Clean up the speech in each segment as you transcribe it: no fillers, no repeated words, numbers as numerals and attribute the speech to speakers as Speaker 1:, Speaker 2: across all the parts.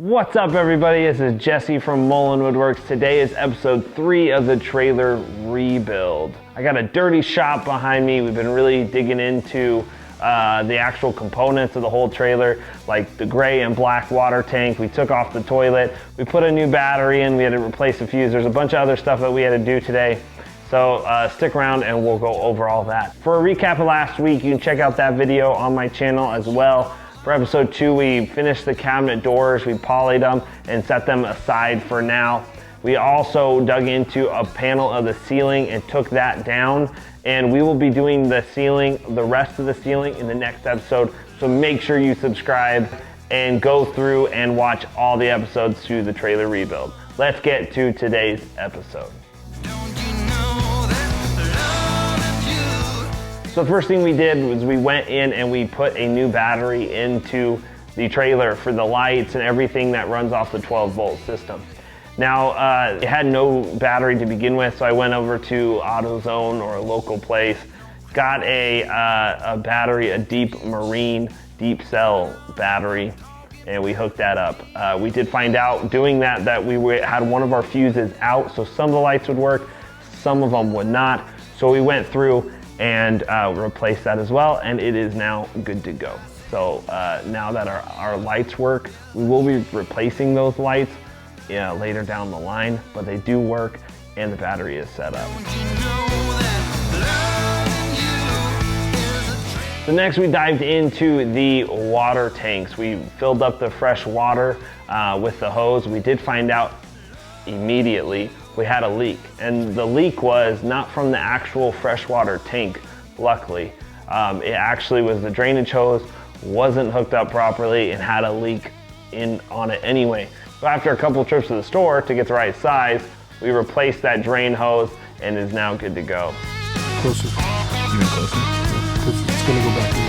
Speaker 1: What's up, everybody? This is Jesse from Mullen Woodworks. Today is episode 3 of the trailer rebuild. I got a dirty shop behind me. We've been really digging into the actual components of the whole trailer, like the gray and black water tank. We took off the toilet. We put a new battery in. We had to replace a fuse. There's a bunch of other stuff that we had to do today. So stick around and we'll go over all that. For a recap of last week, you can check out that video on my channel as well. For episode 2, we finished the cabinet doors, we polyed them and set them aside for now. We also dug into a panel of the ceiling and took that down, and we will be doing the rest of the ceiling in the next episode. So make sure you subscribe and go through and watch all the episodes to the trailer rebuild. Let's get to today's episode. So the first thing we did was we went in and we put a new battery into the trailer for the lights and everything that runs off the 12-volt system. Now, it had no battery to begin with, so I went over to AutoZone or a local place, got a battery, a deep marine, deep cell battery, and we hooked that up. We did find out doing that we had one of our fuses out, so some of the lights would work, some of them would not. So we went through and replace that as well, and it is now good to go. So now that our lights work, we will be replacing those lights later down the line, but they do work and the battery is set up. So next we dived into the water tanks. We filled up the fresh water with the hose. We did find out immediately we had a leak, and the leak was not from the actual freshwater tank, luckily. It actually was the drainage hose wasn't hooked up properly and had a leak on it anyway. So after a couple trips to the store to get the right size, we replaced that drain hose and is now good to go.
Speaker 2: Closer. Even closer? Yeah, because it's going to go back in.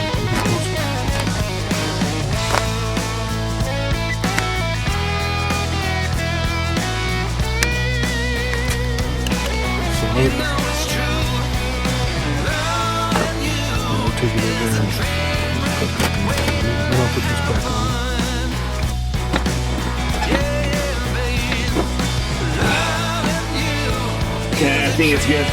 Speaker 2: Take it over and I'll put this back on.
Speaker 1: Okay, I think it's good.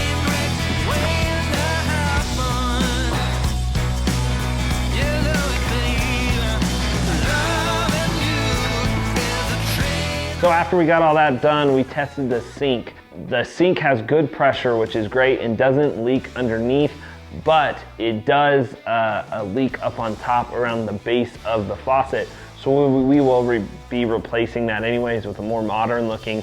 Speaker 1: So after we got all that done, we tested the sink. The sink has good pressure, which is great, and doesn't leak underneath, but it does leak up on top around the base of the faucet. So we will be replacing that anyways with a more modern looking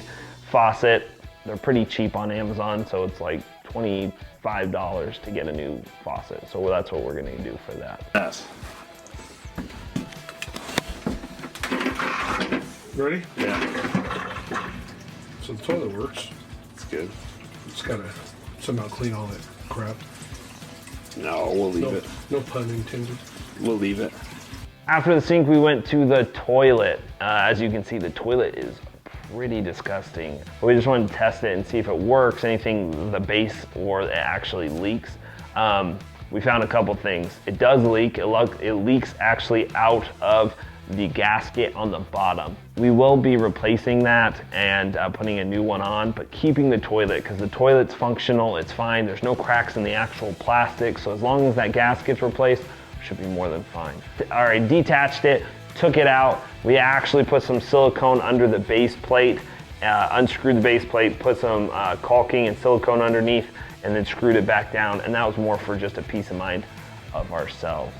Speaker 1: faucet. They're pretty cheap on Amazon, so it's like $25 to get a new faucet. So that's what we're gonna do for that.
Speaker 2: Yes. Ready?
Speaker 1: Yeah.
Speaker 2: So the toilet works.
Speaker 1: It's good.
Speaker 2: Just gotta somehow clean all that crap.
Speaker 1: No, we'll leave it.
Speaker 2: No pun intended.
Speaker 1: We'll leave it. After the sink, we went to the toilet. As you can see, the toilet is pretty disgusting. We just wanted to test it and see if it works, anything the base or it actually leaks. We found a couple things. It does leak. It leaks actually out of the gasket on the bottom. We will be replacing that and putting a new one on, but keeping the toilet, because the toilet's functional, it's fine. There's no cracks in the actual plastic, so as long as that gasket's replaced, it should be more than fine. All right, detached it, took it out. We actually put some silicone under the base plate, unscrewed the base plate, put some caulking and silicone underneath, and then screwed it back down, and that was more for just a peace of mind of ourselves.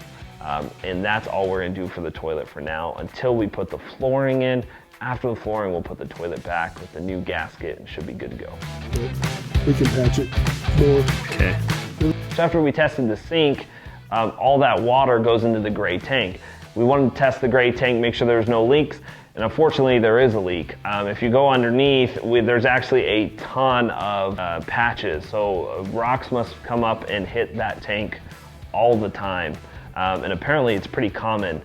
Speaker 1: And that's all we're gonna do for the toilet for now until we put the flooring in. After the flooring, we'll put the toilet back with the new gasket and should be good to go.
Speaker 2: We can patch it more.
Speaker 1: Okay. So after we tested the sink, all that water goes into the gray tank. We wanted to test the gray tank, make sure there's no leaks, and unfortunately there is a leak. If you go underneath, there's actually a ton of patches, so rocks must come up and hit that tank all the time. And apparently it's pretty common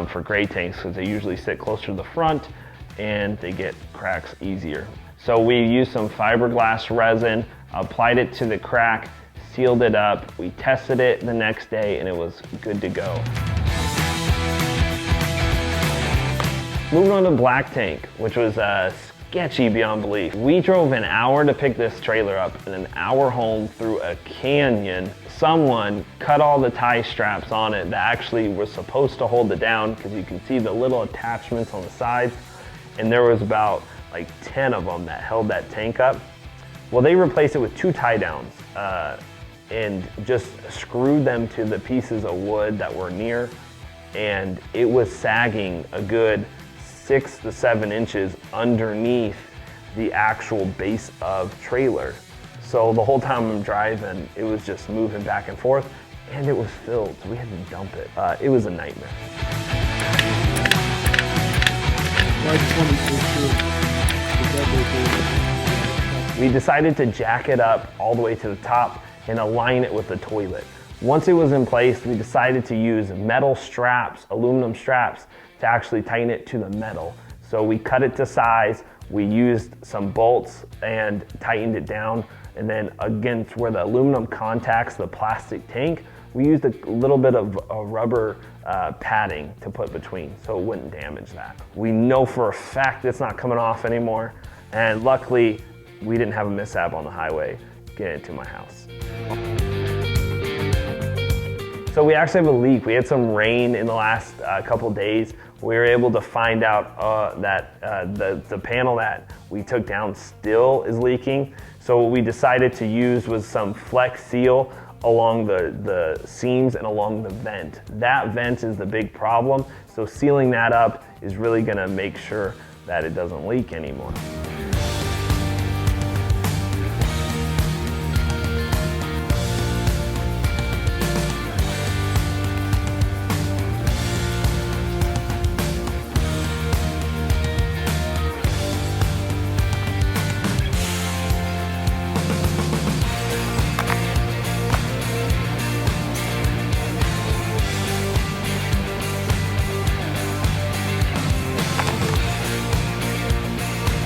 Speaker 1: for gray tanks because they usually sit closer to the front and they get cracks easier. So we used some fiberglass resin, applied it to the crack, sealed it up. We tested it the next day and it was good to go. Moving on to the black tank, which was sketchy beyond belief. We drove an hour to pick this trailer up and an hour home through a canyon. Someone cut all the tie straps on it that actually was supposed to hold it down, because you can see the little attachments on the sides, and there was about like 10 of them that held that tank up. Well, they replaced it with 2 tie downs and just screwed them to the pieces of wood that were near, and it was sagging a good 6 to 7 inches underneath the actual base of trailer. So the whole time I'm driving, it was just moving back and forth, and it was filled, so we had to dump it. It was a nightmare. We decided to jack it up all the way to the top and align it with the toilet. Once it was in place, we decided to use metal straps, aluminum straps, to actually tighten it to the metal. So we cut it to size, we used some bolts and tightened it down, and then against where the aluminum contacts the plastic tank, we used a little bit of a rubber padding to put between so it wouldn't damage that. We know for a fact it's not coming off anymore, and luckily we didn't have a mishap on the highway getting it to my house. So we actually have a leak. We had some rain in the last couple days. We were able to find out that the panel that we took down still is leaking. So what we decided to use was some Flex Seal along the seams and along the vent. That vent is the big problem. So sealing that up is really gonna make sure that it doesn't leak anymore.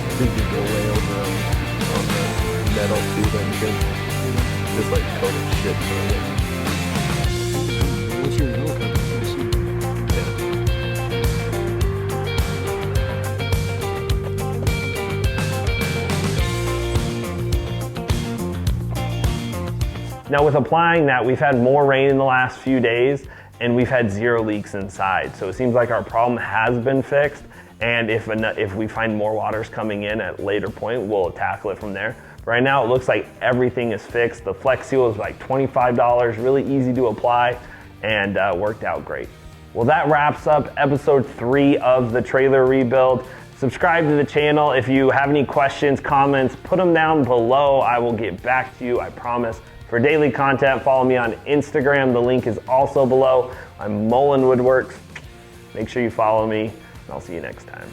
Speaker 2: I think you go way over on the metal too, then you can just like coat of shit on it.
Speaker 3: What's your helicopter?
Speaker 1: Now with applying that, we've had more rain in the last few days and we've had 0 leaks inside. So it seems like our problem has been fixed, and if we find more waters coming in at a later point, we'll tackle it from there. But right now it looks like everything is fixed. The Flex Seal is like $25, really easy to apply, and worked out great. Well, that wraps up episode 3 of the trailer rebuild. Subscribe to the channel. If you have any questions, comments, put them down below. I will get back to you, I promise. For daily content, follow me on Instagram. The link is also below. I'm Mullen Woodworks. Make sure you follow me, and I'll see you next time.